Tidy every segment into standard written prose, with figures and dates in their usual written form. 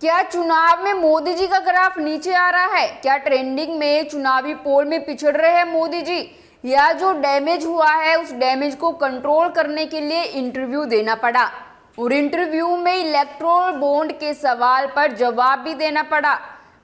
क्या चुनाव में मोदी जी का ग्राफ नीचे आ रहा है? क्या ट्रेंडिंग में चुनावी पोल में पिछड़ रहे हैं मोदी जी, या जो डैमेज हुआ है उस डैमेज को कंट्रोल करने के लिए इंटरव्यू देना पड़ा और इंटरव्यू में इलेक्टोरल बॉन्ड के सवाल पर जवाब भी देना पड़ा।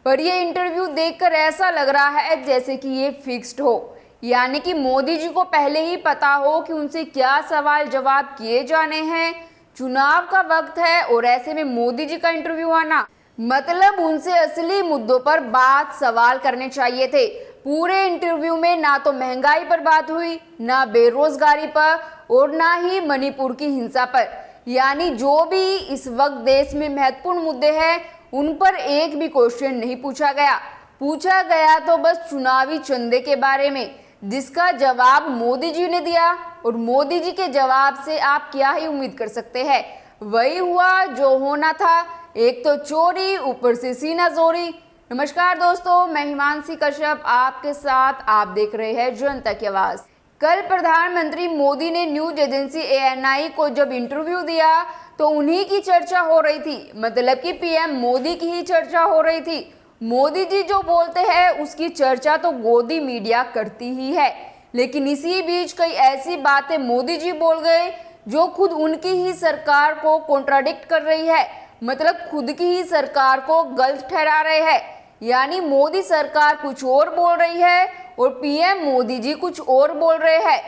पर ये इंटरव्यू देखकर ऐसा लग रहा है जैसे कि ये फिक्स्ड हो, यानी कि मोदी जी को पहले ही पता हो कि उनसे क्या सवाल जवाब किए जाने हैं। चुनाव का वक्त है और ऐसे में मोदी जी का इंटरव्यू आना मतलब उनसे असली मुद्दों पर बात सवाल करने चाहिए थे। पूरे इंटरव्यू में ना तो महंगाई पर बात हुई, ना बेरोजगारी पर और ना ही मणिपुर की हिंसा पर, यानी जो भी इस वक्त देश में महत्वपूर्ण मुद्दे हैं उन पर एक भी क्वेश्चन नहीं पूछा गया। पूछा गया तो बस चुनावी चंदे के बारे में, जिसका जवाब मोदी जी ने दिया और मोदी जी के जवाब से आप क्या ही उम्मीद कर सकते हैं। वही हुआ जो होना था, एक तो चोरी ऊपर से सीना जोरी। नमस्कार दोस्तों, मैं हिमांशी कश्यप आपके साथ, आप देख रहे हैं जनता की आवाज। कल प्रधानमंत्री मोदी ने न्यूज एजेंसी ANI को जब इंटरव्यू दिया तो उन्हीं की चर्चा हो रही थी, मतलब कि PM मोदी की ही चर्चा हो रही थी। मोदी जी जो बोलते हैं उसकी चर्चा तो गोदी मीडिया करती ही है, लेकिन इसी बीच कई ऐसी बातें मोदी जी बोल गए जो खुद उनकी ही सरकार को कॉन्ट्राडिक्ट कर रही है, मतलब खुद की ही सरकार को गलत ठहरा रहे हैं। यानी मोदी सरकार कुछ और बोल रही है और PM मोदी जी कुछ और बोल रहे हैं।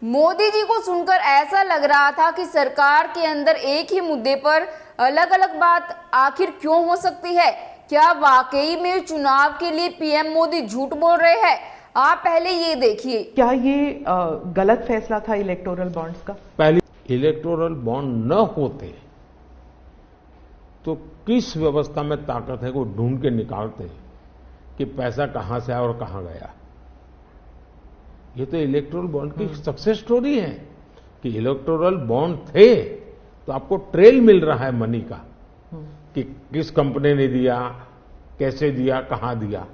मोदी जी को सुनकर ऐसा लग रहा था कि सरकार के अंदर एक ही मुद्दे पर अलग अलग बात आखिर क्यों हो सकती है। क्या वाकई में चुनाव के लिए PM मोदी झूठ बोल रहे हैं? आप पहले ये देखिए, क्या ये गलत फैसला था इलेक्टोरल बॉन्ड्स का? पहले इलेक्टोरल बॉन्ड न होते तो किस व्यवस्था में ताकत है को ढूंढ के निकालते कि पैसा कहां से आया और कहां गया। ये तो इलेक्टोरल बॉन्ड की सक्सेस स्टोरी है कि इलेक्टोरल बॉन्ड थे तो आपको ट्रेल मिल रहा है मनी का कि किस कंपनी ने दिया, कैसे दिया, कहां दिया।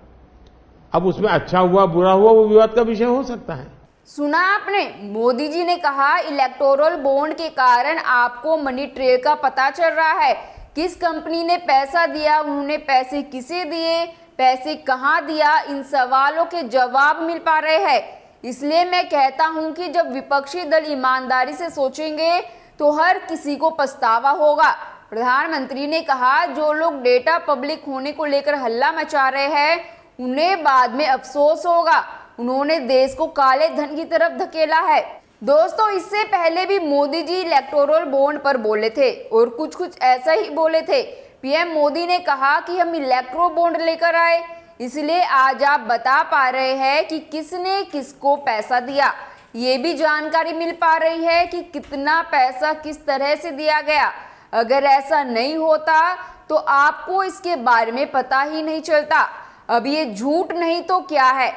अब उसमें अच्छा हुआ बुरा हुआ वो विवाद का विषय हो सकता है। सुना आपने, मोदी जी ने कहा इलेक्टोरल बॉन्ड के कारण आपको मनी ट्रेल का पता चल रहा है, किस कंपनी ने पैसा दिया, उन्होंने पैसे किसे दिए, पैसे कहां दिया, इन सवालों के जवाब मिल पा रहे हैं। इसलिए मैं कहता हूं कि जब विपक्षी दल ईमानदारी से सोचेंगे तो हर किसी को पछतावा होगा। प्रधानमंत्री ने कहा जो लोग डेटा पब्लिक होने को लेकर हल्ला मचा रहे हैं उन्हें बाद में अफसोस होगा, उन्होंने देश को काले धन की तरफ धकेला है। दोस्तों, इससे पहले भी मोदी जी इलेक्टोरल बॉन्ड पर बोले थे और कुछ ऐसा ही बोले थे। PM मोदी ने कहा कि हम इलेक्टोरल बॉन्ड लेकर आए, इसलिए आज आप बता पा रहे हैं कि किसने किसको पैसा दिया। ये भी जानकारी मिल पा रही है कि कितना पैसा किस तरह से दिया गया। अगर ऐसा नहीं होता तो आपको इसके बारे में पता ही नहीं चलता। अब ये झूठ नहीं तो क्या है?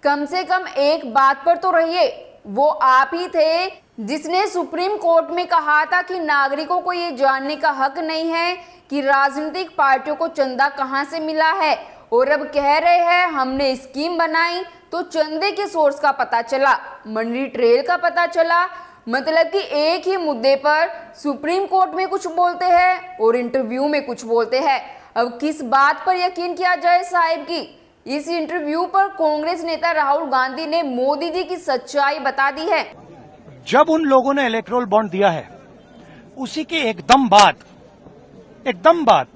कम से कम एक बात पर तो रहिए, वो आप ही थे जिसने सुप्रीम कोर्ट में कहा था कि नागरिकों को ये जानने का हक नहीं है कि राजनीतिक पार्टियों को चंदा कहां से मिला है, और अब कह रहे हैं हमने स्कीम बनाई तो चंदे के सोर्स का पता चला, मनी ट्रेल का पता चला। मतलब कि एक ही मुद्दे पर सुप्रीम कोर्ट में कुछ बोलते हैं और इंटरव्यू में कुछ बोलते हैं। अब किस बात पर यकीन किया जाए साहिब की? इस इंटरव्यू पर कांग्रेस नेता राहुल गांधी ने मोदी जी की सच्चाई बता दी है। जब उन लोगों ने इलेक्टोरल बॉन्ड दिया है उसी के एकदम बाद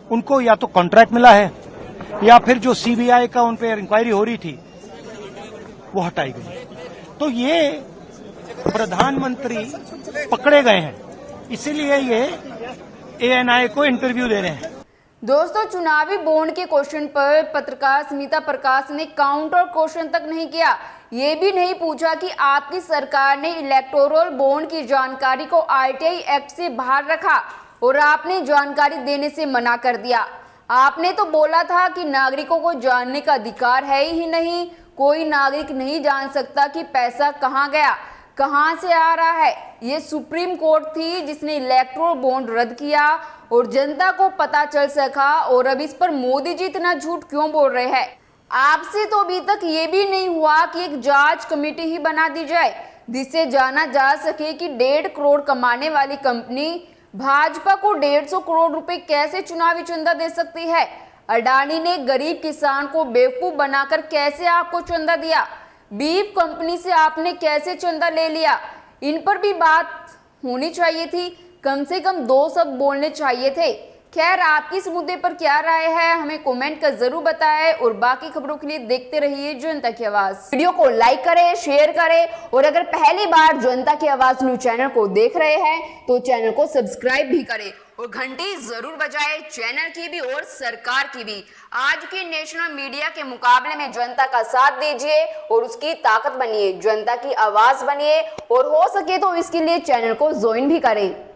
उनको या तो कॉन्ट्रैक्ट मिला है या फिर जो CBI का उन पर इंक्वायरी हो रही थी वो हटाई गई। तो ये प्रधानमंत्री पकड़े गए हैं, इसीलिए ये ANI को इंटरव्यू दे रहे हैं। दोस्तों, चुनावी बॉन्ड के क्वेश्चन पर पत्रकार स्मिता प्रकाश ने काउंटर क्वेश्चन तक नहीं किया। ये भी नहीं पूछा कि आपकी सरकार ने इलेक्टोरल बॉन्ड की जानकारी को RTI एक्ट से बाहर रखा और आपने जानकारी देने से मना कर दिया। आपने तो बोला था कि नागरिकों को जानने का अधिकार है ही नहीं, कोई नागरिक नहीं जान सकता कि पैसा कहां गया, कहां से आ रहा है। ये सुप्रीम कोर्ट थी जिसने इलेक्टोरल बॉन्ड रद्द किया और जनता को पता चल सका, और अब इस पर मोदी जी इतना झूठ क्यों बोल रहे हैं? आपसे तो अभी तक ये भी नहीं हुआ कि एक जांच कमेटी ही बना दी जाए जिससे जाना जा सके कि 1.5 करोड़ कमाने वाली कंपनी भाजपा को 150 करोड़ रुपए कैसे चुनावी चंदा दे सकती है? अडानी ने गरीब किसान को बेवकूफ बनाकर कैसे आपको चंदा दिया? बीफ कंपनी से आपने कैसे चंदा ले लिया? इन पर भी बात होनी चाहिए थी, कम से कम 2 शब्द बोलने चाहिए थे। खैर, आपकी इस मुद्दे पर क्या राय है हमें कमेंट कर जरूर बताएं और बाकी खबरों के लिए देखते रहिए जनता की आवाज। वीडियो को लाइक करें, शेयर करें और अगर पहली बार जनता की आवाज न्यूज चैनल को देख रहे हैं तो चैनल को सब्सक्राइब भी करें और घंटी जरूर बजाएं, चैनल की भी और सरकार की भी। आज की नेशनल मीडिया के मुकाबले में जनता का साथ दीजिए और उसकी ताकत बनिए, जनता की आवाज बनिए और हो सके तो इसके लिए चैनल को ज्वाइन भी करें।